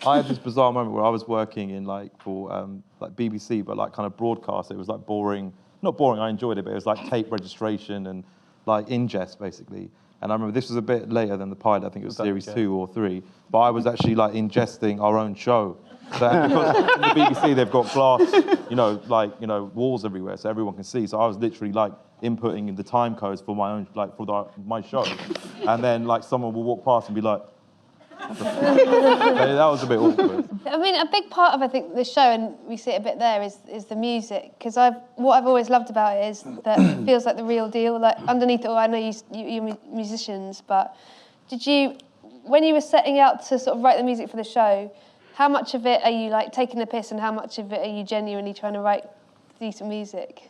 I had this bizarre moment where I was working in for BBC, but kind of broadcast. It was boring, not boring. I enjoyed it, but it was tape registration and ingest basically. And I remember this was a bit later than the pilot. I think it was series 2 or 3. But I was actually ingesting our own show. So because in the BBC they've got glass, walls everywhere, so everyone can see. So I was literally inputting the time codes for my own, my show, and then someone will walk past and be like, that was a bit awkward. I mean, a big part of, I think, the show, and we see it a bit there, is the music. Because what I've always loved about it is that it feels like the real deal. Underneath it all, I know you're musicians, but when you were setting out to sort of write the music for the show, how much of it are you taking the piss, and how much of it are you genuinely trying to write decent music?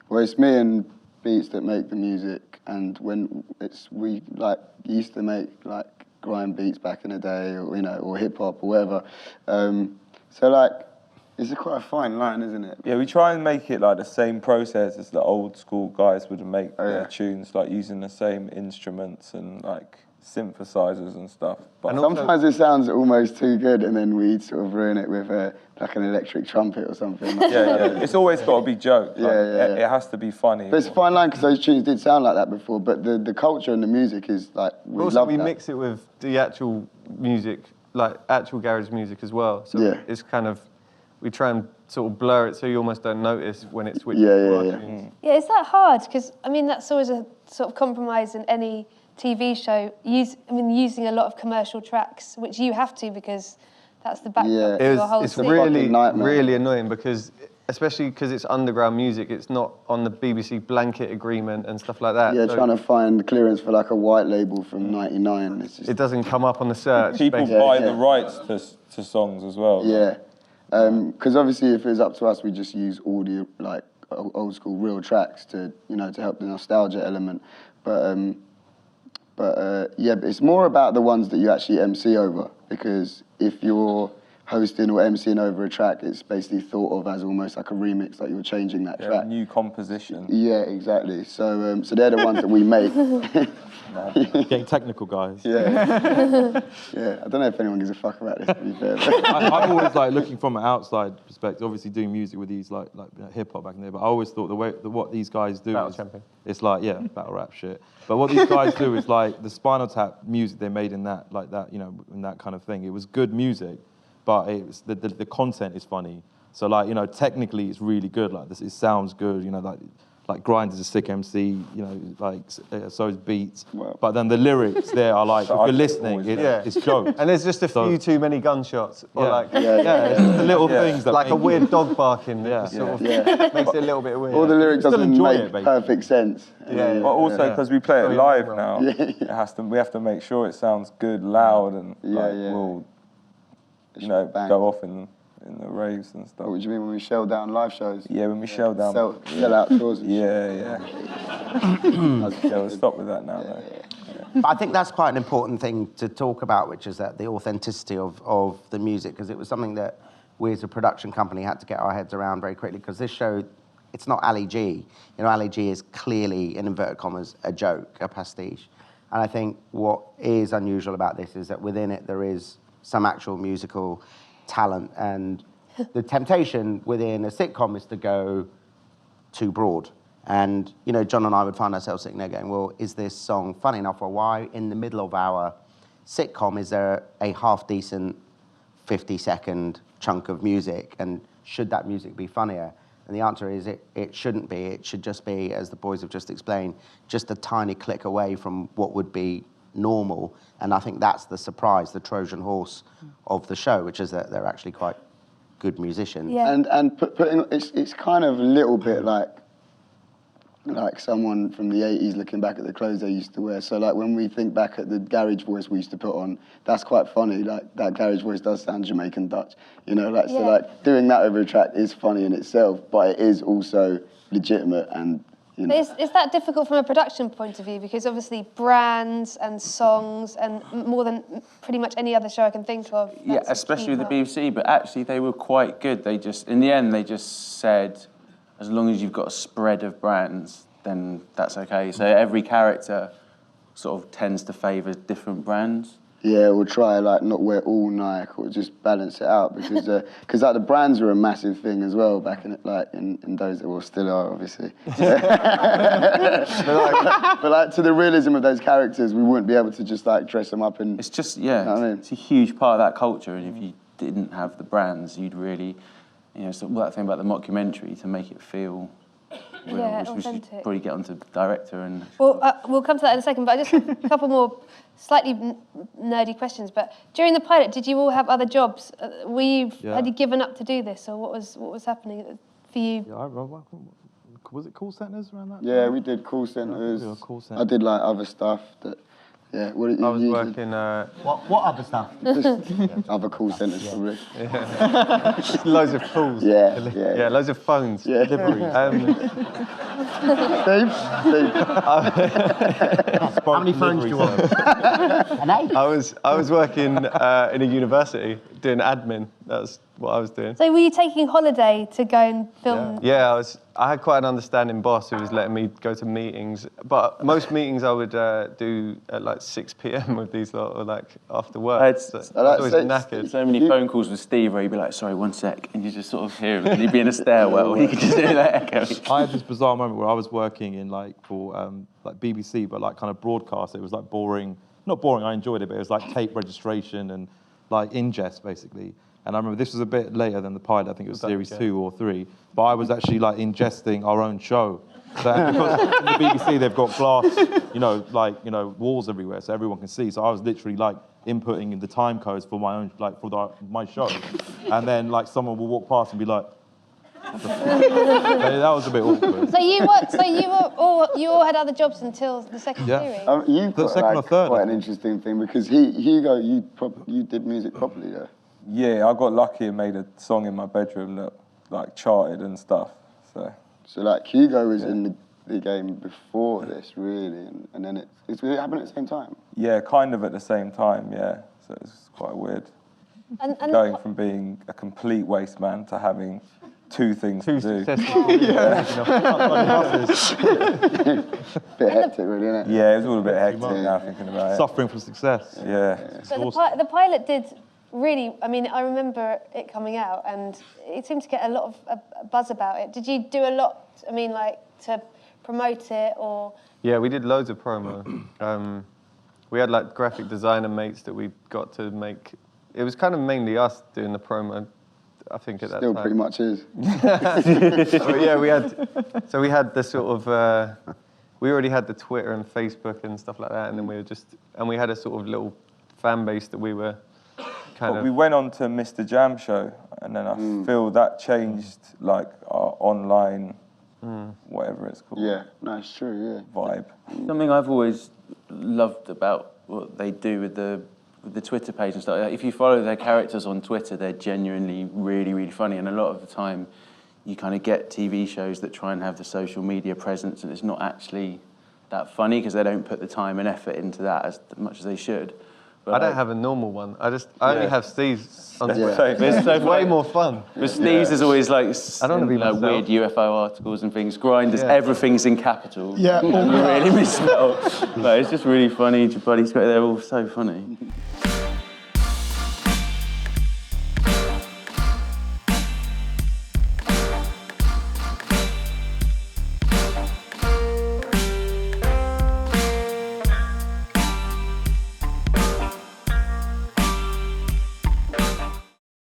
Well, it's me and Beats that make the music, and when we used to make grime beats back in the day, or hip hop or whatever. It's quite a fine line, isn't it? Yeah, we try and make it the same process as the old school guys would make their tunes, using the same instruments and synthesizers and stuff. But sometimes it sounds almost too good, and then we sort of ruin it with an electric trumpet or something. Yeah. It's always got to be joked. It has to be funny. But it's a fine line because those tunes did sound like that before. But the culture and the music is we also, love we that. mix it with the actual music, actual garage music as well. So it's kind of, we try and sort of blur it so you almost don't notice when it switches to our tunes. Yeah, is that hard? Because I mean, that's always a sort of compromise in any TV show, using a lot of commercial tracks, which you have to because that's the backdrop of your whole It's thing. really annoying because, especially because it's underground music, it's not on the BBC blanket agreement and stuff like that. Yeah, so trying to find clearance for a white label from '99. It doesn't come up on the search. People buy the rights to songs as well. Yeah, because obviously if it was up to us, we just use audio, old school real tracks to help the nostalgia element. But it's more about the ones that you actually MC over, because if you're hosting or MCing over a track, it's basically thought of as almost like a remix, you're changing that track. New composition. Yeah, exactly. So they're the ones that we make. Getting technical, guys. Yeah. I don't know if anyone gives a fuck about this, to be fair. I'm always looking from an outside perspective, obviously doing music with these hip hop back in there, but I always thought what these guys do it's battle rap shit. But what these guys do is the Spinal Tap music they made in that, in that kind of thing. It was good music, but it's the content is funny. So technically it's really good. It sounds good. Grind is a sick MC. So is Beats. Wow. But then the lyrics there are if you're listening, it's jokes. And there's just a few too many gunshots. Or it's the little things that a weird dog barking. Makes it a little bit weird. All the lyrics doesn't make perfect sense. But also because we play it live now, we have to make sure it sounds good, loud, and we'll go off in the raves and stuff. What do you mean when we shell down live shows? Yeah, when we shell down. Sell out tours. Yeah. We'll stop with that now, though. But I think that's quite an important thing to talk about, which is that the authenticity of the music, because it was something that we as a production company had to get our heads around very quickly, because this show, it's not Ali G. Ali G is clearly, in inverted commas, a joke, a pastiche. And I think what is unusual about this is that within it there is some actual musical talent, and the temptation within a sitcom is to go too broad. And, John and I would find ourselves sitting there going, well, is this song funny enough, or why in the middle of our sitcom is there a half-decent 50-second chunk of music, and should that music be funnier? And the answer is it shouldn't be. It should just be, as the boys have just explained, just a tiny click away from what would be normal. And I think that's the surprise, the Trojan horse of the show, which is that they're actually quite good musicians. Yeah. And putting it's kind of a little bit like someone from the 80s looking back at the clothes they used to wear. So when we think back at the garage voice we used to put on, that's quite funny. That garage voice does sound Jamaican Dutch, So doing that over a track is funny in itself, but it is also legitimate and. Is that difficult from a production point of view? Because obviously brands and songs and more than pretty much any other show I can think of. Yeah, especially with the BBC, but actually they were quite good. In the end, they just said, as long as you've got a spread of brands, then that's okay. So every character sort of tends to favour different brands. Yeah, we'll try like not wear all Nike or just balance it out because like the brands were a massive thing as well back in in those that still are obviously. but like to the realism of those characters, we wouldn't be able to just like dress them up and. It's just you know what I mean? It's a huge part of that culture, and if you didn't have the brands, you'd really, so that thing about the mockumentary to make it feel. Yeah, we should authentic. probably get onto director and. Well, we'll come to that in a second, but just a couple more slightly nerdy questions. But during the pilot, did you all have other jobs? Had you given up to do this, or what was happening for you? Yeah, was it call centres around that? Yeah, we did call centres. Yeah, call centre. I did like other stuff that. Yeah, what I was working. What other stuff? Other call centres probably. Loads of calls. Yeah. Loads of phones. Yeah. Steve? How many phones do you want? An 8? I was working in a university doing admin. That's what I was doing. So were you taking holiday to go and film? Yeah, I had quite an understanding boss who was letting me go to meetings, but most meetings I would do at like 6 p.m. with these lot, or like after work. I was always knackered. So many phone calls with Steve where he'd be like, sorry, 1 sec, and you just sort of hear him, and he'd be in a stairwell, and you could just hear that echo. I had this bizarre moment where I was working in for BBC, but like kind of broadcast. It was like boring, not boring, I enjoyed it, but it was like tape registration and like ingest basically. And I remember this was a bit later than the pilot, I think it was series 2 or 3, but I was actually like ingesting our own show. So because in the BBC they've got glass, walls everywhere so everyone can see. So I was literally like inputting in the time codes for my own, my show. And then like someone will walk past and be like, that was a bit awkward. So you all had other jobs until the second series? You've got second or third, quite an interesting thing because Hugo, you did music properly though. Yeah, I got lucky and made a song in my bedroom that like charted and stuff. So like Hugo was in the game before this really, and then it happened at the same time. Yeah, kind of at the same time. Yeah, so it's quite weird. And going from being a complete waste man to having 2 things to do. Bit hectic, really, isn't it? Yeah, it was all a bit hectic now thinking about it. Suffering for success. Yeah. But the pilot did really, I mean, I remember it coming out and it seemed to get a lot of buzz about it. Did you do a lot, to promote it or? Yeah, we did loads of promo. We had like graphic designer mates that we got to make. It was kind of mainly us doing the promo, I think at that time. Still pretty much is. But yeah, we had the sort of, we already had the Twitter and Facebook and stuff like that, and then we had a sort of little fan base that we were we went on to Mr. Jam show, and then I feel that changed like our online, whatever it's called. Yeah, no, it's true, yeah. Vibe. Something I've always loved about what they do with the Twitter page and stuff. If you follow their characters on Twitter, they're genuinely really, really funny. And a lot of the time, you kind of get TV shows that try and have the social media presence, and it's not actually that funny because they don't put the time and effort into that as much as they should. But I don't have a normal one. I only have Steve's on Twitter. It's so way more fun. But Steve's is always like, I don't want to be like weird UFO articles and things. Grinders, everything's in capital. Yeah, really misspelled. But it's just really funny. They're all so funny.